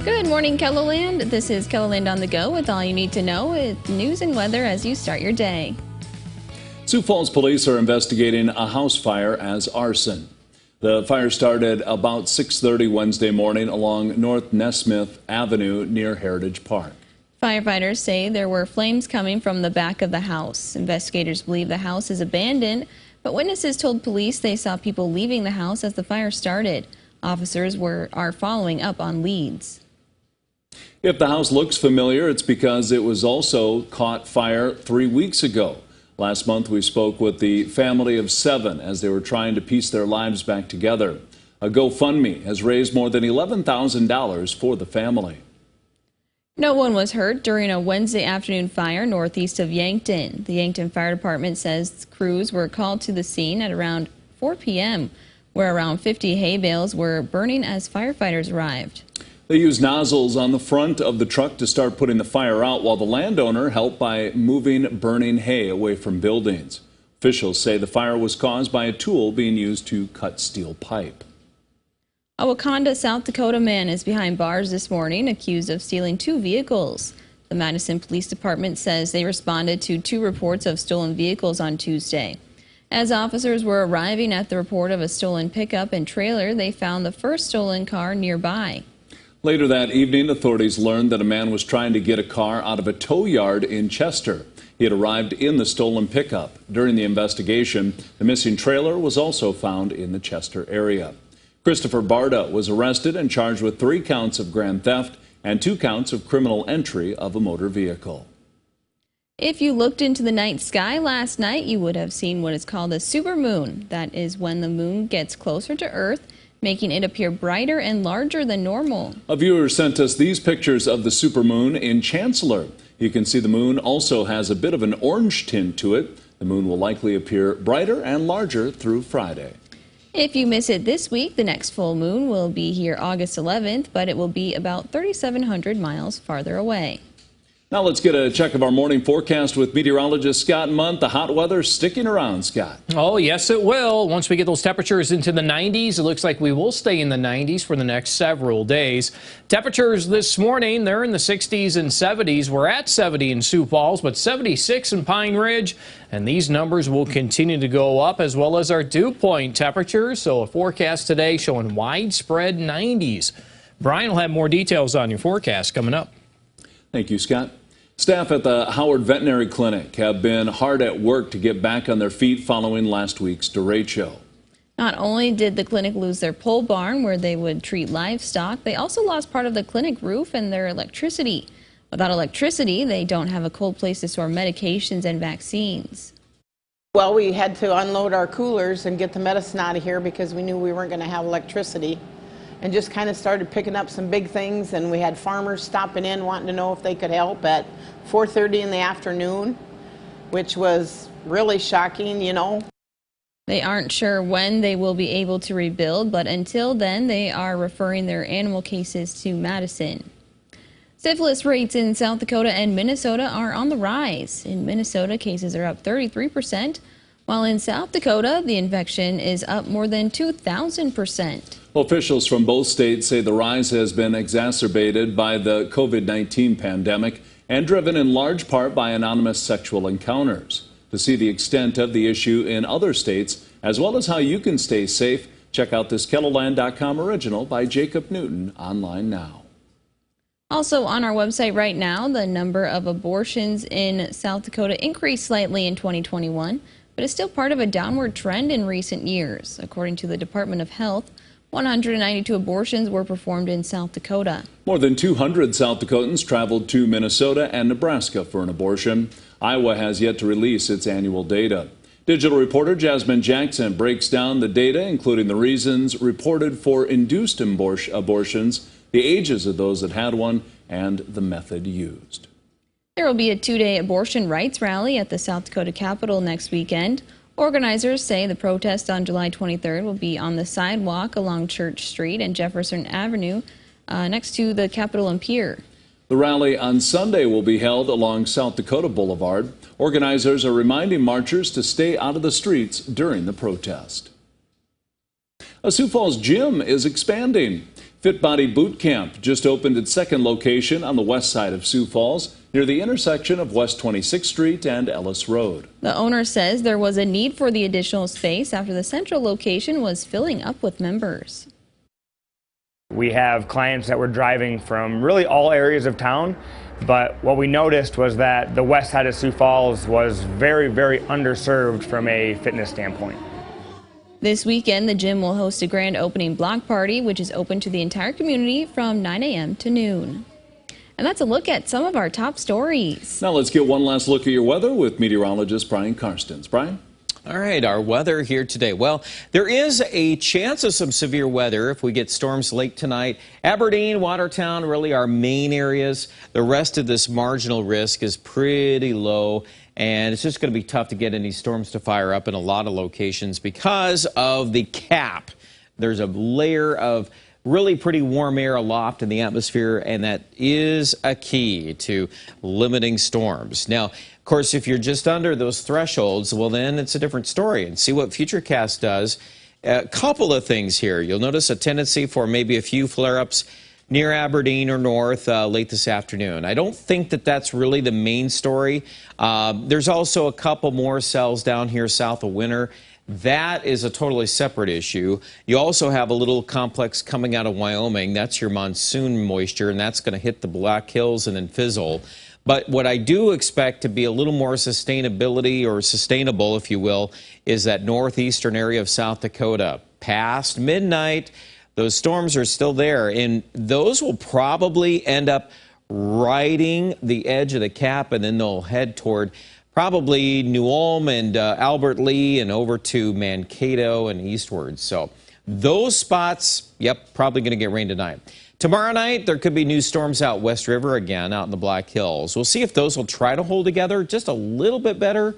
Good morning, KELOLAND. This is KELOLAND on the go with all you need to know with news and weather as you start your day. Sioux Falls police are investigating a house fire as arson. The fire started about 6:30 Wednesday morning along North Nesmith Avenue near Heritage Park. Firefighters say there were flames coming from the back of the house. Investigators believe the house is abandoned, but witnesses told police they saw people leaving the house as the fire started. Officers are following up on leads. If the house looks familiar, it's because it was also caught fire 3 weeks ago. Last month, we spoke with the family of 7 as they were trying to piece their lives back together. A GoFundMe has raised more than $11,000 for the family. No one was hurt during a Wednesday afternoon fire northeast of Yankton. The Yankton Fire Department says crews were called to the scene at around 4 p.m., where around 50 hay bales were burning as firefighters arrived. They used nozzles on the front of the truck to start putting the fire out, while the landowner helped by moving burning hay away from buildings. Officials say the fire was caused by a tool being used to cut steel pipe. A WAKONDA, South Dakota man is behind bars this morning, accused of stealing 2 vehicles. The Madison Police Department says they responded to 2 reports of stolen vehicles on Tuesday. As officers were arriving at the report of a stolen pickup and trailer, they found the first stolen car nearby. Later that evening, authorities learned that a man was trying to get a car out of a tow yard in Chester. He had arrived in the stolen pickup. During the investigation, the missing trailer was also found in the Chester area. Christopher Barda was arrested and charged with 3 counts of grand theft and 2 counts of criminal entry of a motor vehicle. If you looked into the night sky last night, you would have seen what is called a supermoon. That is when the moon gets closer to Earth, making it appear brighter and larger than normal. A viewer sent us these pictures of the supermoon in Chancellor. You can see the moon also has a bit of an orange tint to it. The moon will likely appear brighter and larger through Friday. If you miss it this week, the next full moon will be here August 11th, but it will be about 3,700 miles farther away. Now let's get a check of our morning forecast with meteorologist Scott Munt. The hot weather sticking around, Scott. Oh, yes, it will. Once we get those temperatures into the 90s, it looks like we will stay in the 90s for the next several days. Temperatures this morning, they're in the 60s and 70s. We're at 70 in Sioux Falls, but 76 in Pine Ridge. And these numbers will continue to go up, as well as our dew point temperatures. So a forecast today showing widespread 90s. Brian will have more details on your forecast coming up. Thank you, Scott. Staff at the Howard Veterinary Clinic have been hard at work to get back on their feet following last week's derecho. Not only did the clinic lose their pole barn where they would treat livestock, they also lost part of the clinic roof and their electricity. Without electricity, they don't have a cold place to store medications and vaccines. Well, we had to unload our coolers and get the medicine out of here because we knew we weren't going to have electricity. And just kind of started picking up some big things, and we had farmers stopping in wanting to know if they could help at 4:30 in the afternoon, which was really shocking, you know. They aren't sure when they will be able to rebuild, but until then, they are referring their animal cases to Madison. Syphilis rates in South Dakota and Minnesota are on the rise. In Minnesota, cases are up 33%, while in South Dakota, the infection is up more than 2,000%. Officials from both states say the rise has been exacerbated by the COVID-19 pandemic and driven in large part by anonymous sexual encounters. To see the extent of the issue in other states, as well as how you can stay safe, check out this KELOLAND.com original by Jacob Newton online now. Also on our website right now, the number of abortions in South Dakota increased slightly in 2021, but is still part of a downward trend in recent years. According to the Department of Health, 192 abortions were performed in South Dakota. More than 200 South Dakotans traveled to Minnesota and Nebraska for an abortion. Iowa has yet to release its annual data. Digital reporter Jasmine Jackson breaks down the data, including the reasons reported for induced abortions, the ages of those that had one, and the method used. There will be a 2-day abortion rights rally at the South Dakota Capitol next weekend. Organizers say the protest on July 23rd will be on the sidewalk along Church Street and Jefferson Avenue next to the Capitol and Pier. The rally on Sunday will be held along South Dakota Boulevard. Organizers are reminding marchers to stay out of the streets during the protest. A Sioux Falls gym is expanding. Fit Body Boot Camp just opened its second location on the west side of Sioux Falls, near the intersection of West 26th Street and Ellis Road. The owner says there was a need for the additional space after the central location was filling up with members. We have clients that were driving from really all areas of town, but what we noticed was that the west side of Sioux Falls was very, very underserved from a fitness standpoint. This weekend, the gym will host a grand opening block party, which is open to the entire community from 9 a.m. to noon. And that's a look at some of our top stories. Now let's get one last look at your weather with meteorologist Brian Karstens. Brian? All right, our weather here today. Well, there is a chance of some severe weather if we get storms late tonight. Aberdeen, Watertown, really our main areas. The rest of this marginal risk is pretty low, and it's just going to be tough to get any storms to fire up in a lot of locations because of the cap. There's a layer of really pretty warm air aloft in the atmosphere, and that is a key to limiting storms. Now, of course, if you're just under those thresholds, well, then it's a different story. And see what Futurecast does. A couple of things here. You'll notice a tendency for maybe a few flare-ups near Aberdeen or north late this afternoon. I don't think that that's really the main story. There's also a couple more cells down here south of Winter. That is a totally separate issue. You also have a little complex coming out of Wyoming. That's your monsoon moisture, and that's going to hit the Black Hills and then fizzle. But what I do expect to be a little more sustainability, or sustainable, if you will, is that northeastern area of South Dakota. Past midnight, those storms are still there, and those will probably end up riding the edge of the cap, and then they'll head toward probably New Ulm and Albert Lee and over to Mankato and eastward. So those spots, yep, probably going to get rain tonight. Tomorrow night, there could be new storms out West River again, out in the Black Hills. We'll see if those will try to hold together just a little bit better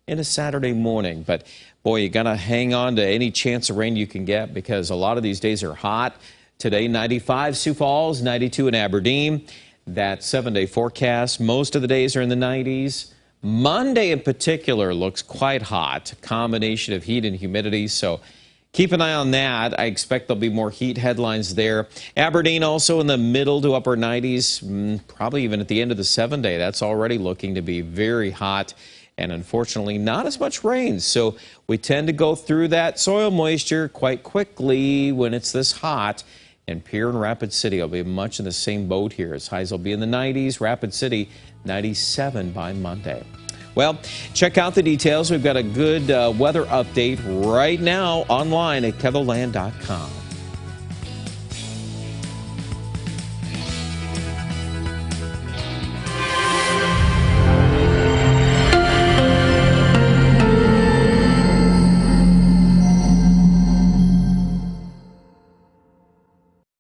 in a Saturday morning. But, boy, you got to hang on to any chance of rain you can get because a lot of these days are hot. Today, 95 Sioux Falls, 92 in Aberdeen. That 7-day forecast. Most of the days are in the 90s. Monday in particular looks quite hot, a combination of heat and humidity, so keep an eye on that. I expect there'll be more heat headlines there. Aberdeen also in the middle to upper 90s, probably even at the end of the 7-day. That's already looking to be very hot and unfortunately not as much rain. So we tend to go through that soil moisture quite quickly when it's this hot. And Pierre and Rapid City will be much in the same boat here. As highs will be in the 90s. Rapid City, 97 by Monday. Well, check out the details. We've got a good weather update right now online at KELOLAND.com.